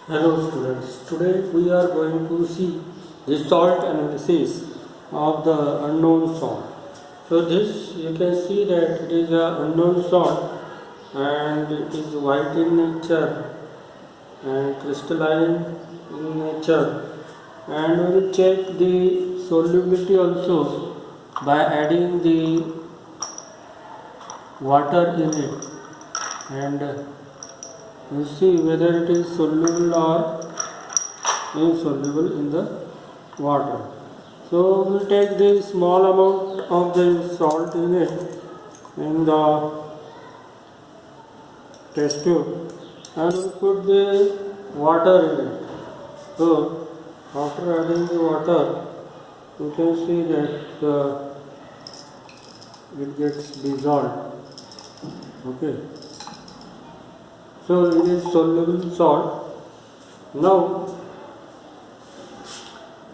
Hello students, today we are going to see the salt analysis of the unknown salt. So this you can see that it is a unknown salt and it is white in nature and crystalline in nature, and we will check the solubility also by adding the water in it, and we'll see whether it is soluble or insoluble in the water. So we'll take the small amount of the salt in it in the test tube and we'll put the water in it. So after adding the water, you can see that it gets dissolved. Okay. So it is soluble salt. Now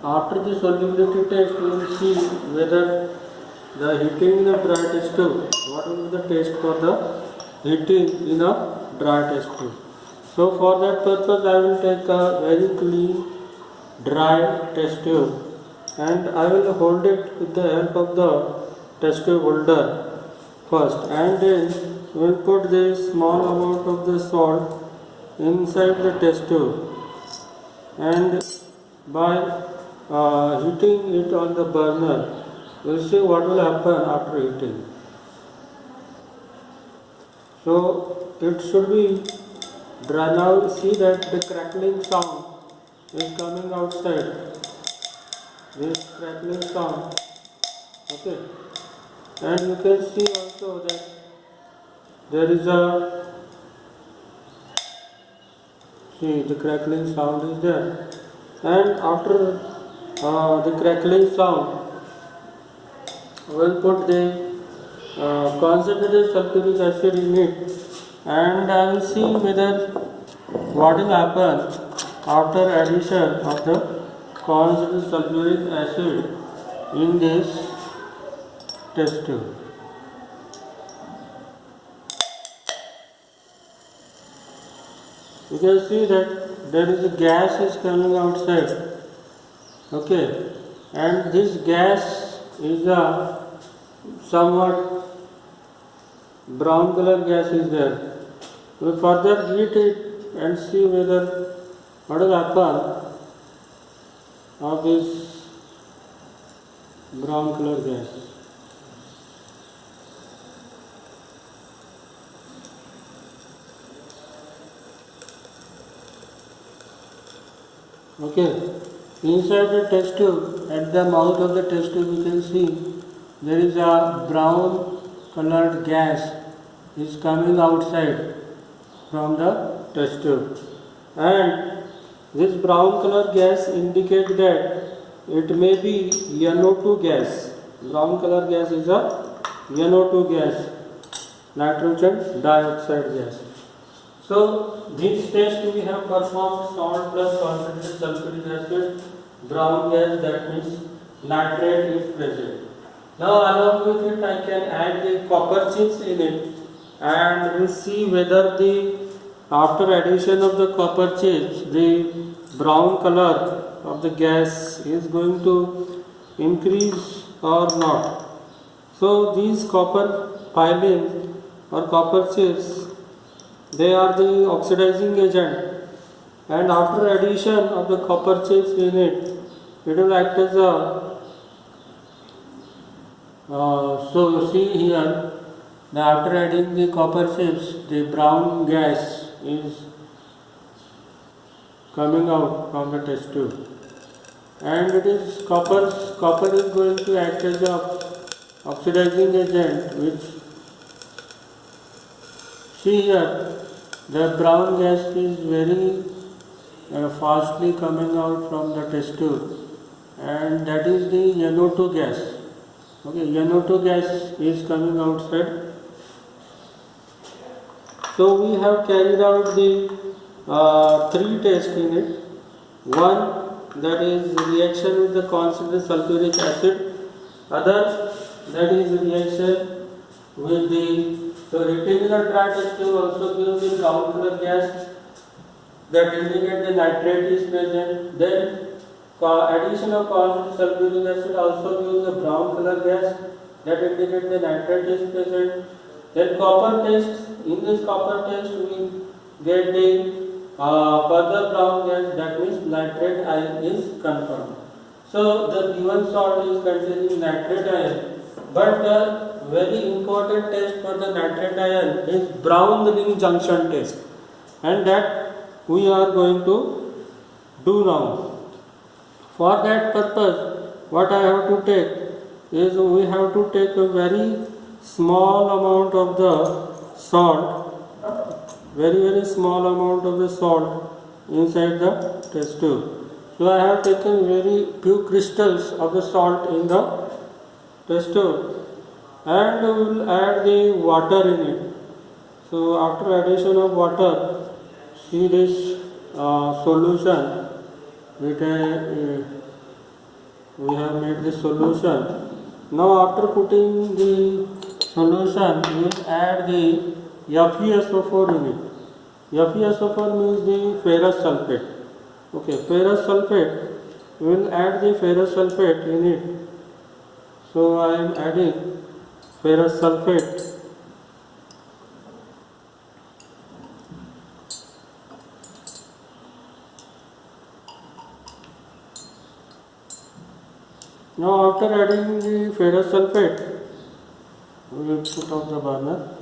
after the solubility test, we will see whether the heating in a dry test tube, what will be the test for the heating in a dry test tube. So for that purpose I will take a very clean dry test tube and I will hold it with the help of the test tube holder first, and then we will put the small amount of the salt inside the test tube, and by heating it on the burner, we will see what will happen after heating. So it should be dry. Now see that the crackling sound is coming outside. This crackling sound, okay, and you can see also that there is a, see the crackling sound is there, and after the crackling sound, we will put the concentrated sulfuric acid in it, and I will see whether what will happen after addition of the concentrated sulfuric acid in this test tube. You can see that there is a gas is coming outside. Okay, and this gas is a somewhat brown color gas is there. We will further heat it and see whether what will happen of this brown color gas. Okay. Inside the test tube, at the mouth of the test tube, you can see there is a brown colored gas is coming outside from the test tube, and this brown color gas indicates that it may be NO2 gas. Brown color gas is a NO2 gas, nitrogen dioxide gas. So this test we have performed salt plus concentrated sulfuric acid, brown gas, that means nitrate is present. Now along with it I can add the copper chips in it, and we will see whether the after addition of the copper chips the brown color of the gas is going to increase or not. So these copper filings or copper chips, they are the oxidizing agent, and after addition of the copper chips in it, it will act as a so you see here that after adding the copper chips, the brown gas is coming out from the test tube, and it is copper is going to act as a oxidizing agent, which see here the brown gas is very fastly coming out from the test tube, and that is the NO2 gas. Okay, NO2 gas is coming outside. So we have carried out the three tests in it. One, that is reaction with the concentrated sulfuric acid. Other, that is reaction with the, so heating in a dry test tube also gives the brown color gas, that indicate the nitrate is present. Then addition of concentrated sulfuric acid also gives a brown color gas that indicate the nitrate is present. Then copper test, in this copper test we get the further brown gas, that means nitrate ion is confirmed. So the given salt is containing nitrate ion, but the very important test for the nitrate ion is brown ring junction test, and that we are going to do now. For that purpose, what I have to take is we have to take a very small amount of the salt, very small amount of the salt inside the test tube. So I have taken very few crystals of the salt in the test tube, and we will add the water in it. So after addition of water, see this solution. We have made this solution. Now after putting the solution, we will add the FeSO4 in it. FeSO4 means the ferrous sulfate. Okay, ferrous sulfate, we will add the ferrous sulfate in it. So I am adding ferrous sulfate. Now after adding the ferrous sulfate, we will put off the burner.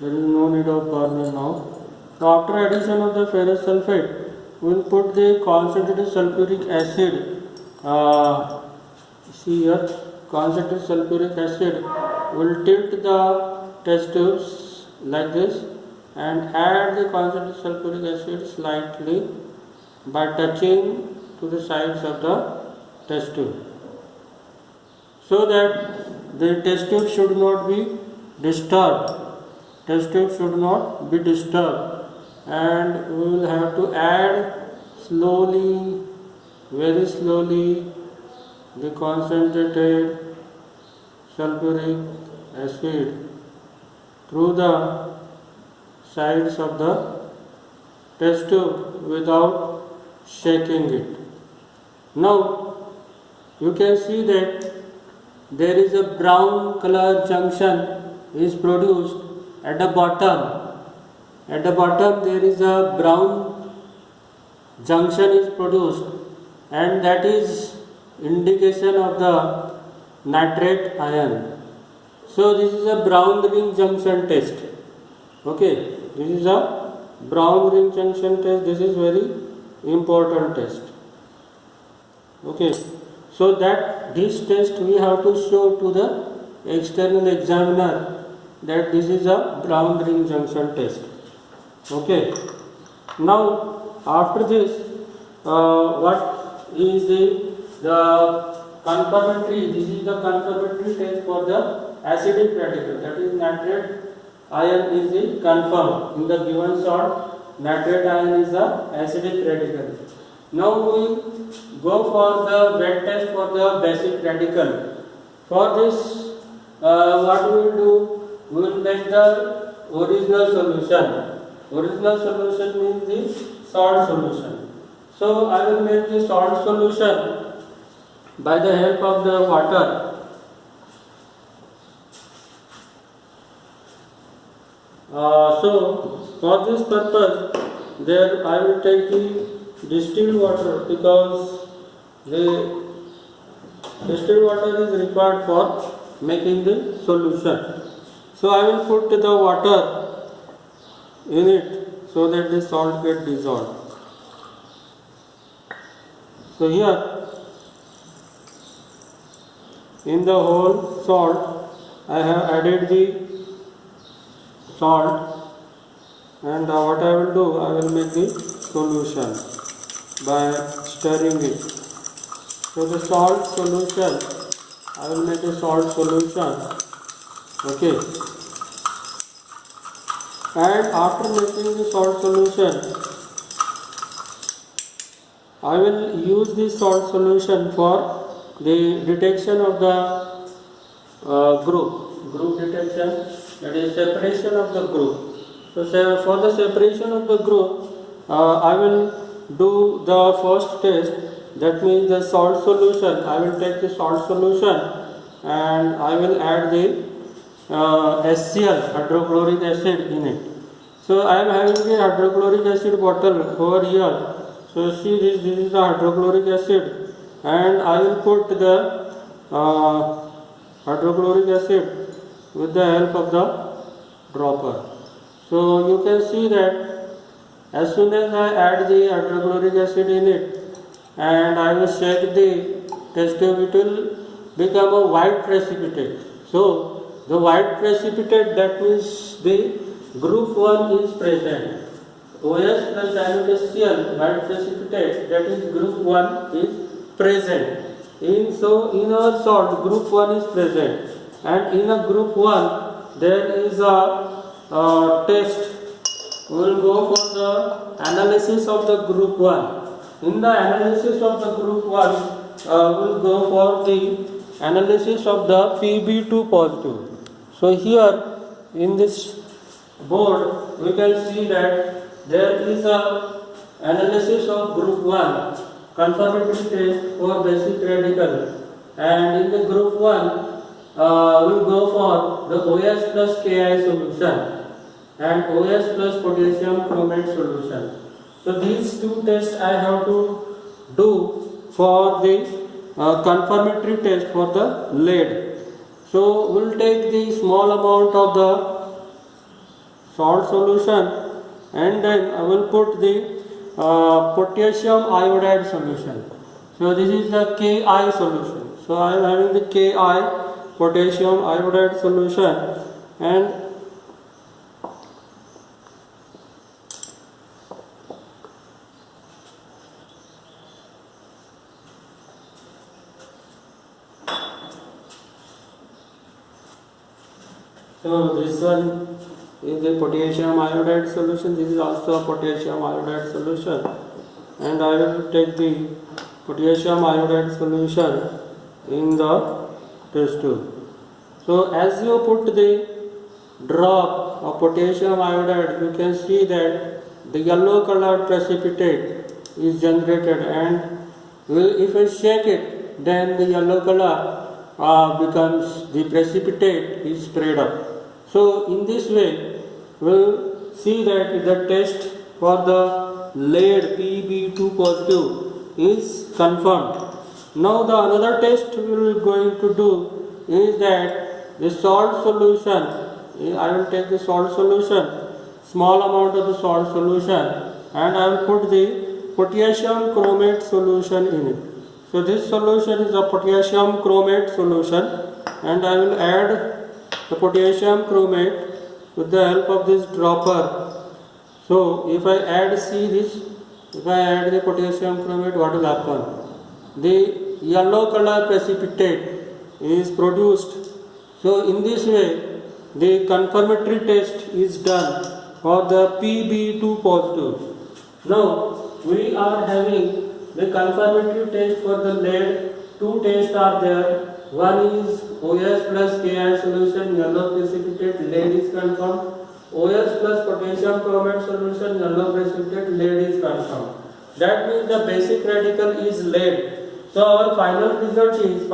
There is no need of burner now. So after addition of the ferrous sulfate, we will put the concentrated sulfuric acid. See here, concentrated sulfuric acid. We will tilt the test tubes like this and add the concentrated sulfuric acid slightly by touching to the sides of the test tube, so that the test tube should not be disturbed. Test tube should not be disturbed, and we will have to add slowly, very slowly, the concentrated sulfuric acid through the sides of the test tube without shaking it. Now you can see that there is a brown color junction is produced at the bottom. At the bottom there is a brown junction is produced, and that is indication of the nitrate ion. So this is a brown ring junction test. Okay, this is a brown ring junction test. This is very important test. Okay, so that this test we have to show to the external examiner that this is a brown ring junction test. Okay, now after this, what is the confirmatory? This is the confirmatory test for the acidic radical, that is nitrate ion is the confirmed in the given salt. Nitrate ion is the acidic radical. Now we go for the wet test for the basic radical. For this, what we will do? We will make the original solution. Original solution means the salt solution. So I will make the salt solution by the help of the water. So for this purpose, there I will take the distilled water, because the distilled water is required for making the solution. So I will put the water in it so that the salt get dissolved. So here in the whole salt I have added the salt, and what I will do, I will make the solution by stirring it. So the salt solution, I will make a salt solution. Okay, and after making the salt solution, I will use this salt solution for the detection of the group detection, that is separation of the group. So for the separation of the group, I will do the first test, that means the salt solution. I will take the salt solution and I will add the HCl, hydrochloric acid, in it. So I am having the hydrochloric acid bottle over here. So see this is the hydrochloric acid, and I will put the hydrochloric acid with the help of the dropper. So you can see that as soon as I add the hydrochloric acid in it and I will shake the test tube, it will become a white precipitate. So the white precipitate, that means the group 1 is present. OS plus dilute HCl, white precipitate, that is group 1 is present. In our salt, group 1 is present, and in a group 1 there is a test. We will go for the analysis of the group 1. In the analysis of the group 1, we will go for the analysis of the Pb2 positive. So here in this board we can see that there is a analysis of group 1 confirmatory test for basic radical, and in the group 1 we will go for the OS plus Ki solution and OS plus potassium chromate solution. So these two tests I have to do for the confirmatory test for the lead. So we will take the small amount of the salt solution and then I will put the potassium iodide solution. So this is the Ki solution. So I am having the Ki potassium iodide solution, and so this one is the potassium iodide solution. This is also a potassium iodide solution, and I will take the potassium iodide solution in the test tube. So as you put the drop of potassium iodide, you can see that the yellow colored precipitate is generated, and if I shake it, then the yellow color becomes, the precipitate is spread up. So in this way we will see that the test for the lead Pb2 positive is confirmed. Now the another test we will going to do is that the salt solution. I will take the salt solution, small amount of the salt solution, and I will put the potassium chromate solution in it. So this solution is a potassium chromate solution, and I will add the potassium chromate with the help of this dropper. So if I add, see this, if I add the potassium chromate, what will happen? The yellow color precipitate is produced. So in this way the confirmatory test is done for the Pb2 positive. Now we are having the confirmatory test for the lead. Two tests are there. One is OS plus Ki solution, yellow precipitate, lead is confirmed. OS plus potassium chromate solution, yellow precipitate, lead is confirmed. That means the basic radical is lead. So our final result is,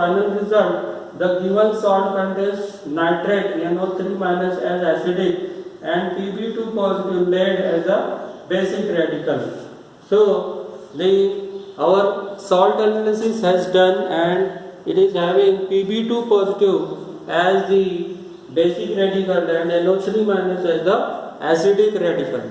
the given salt contains nitrate NO3 minus as acidic and Pb2 positive lead as a basic radical. So our salt analysis has done, and it is having Pb2 positive as the basic radical and NO3 minus as the acidic radical.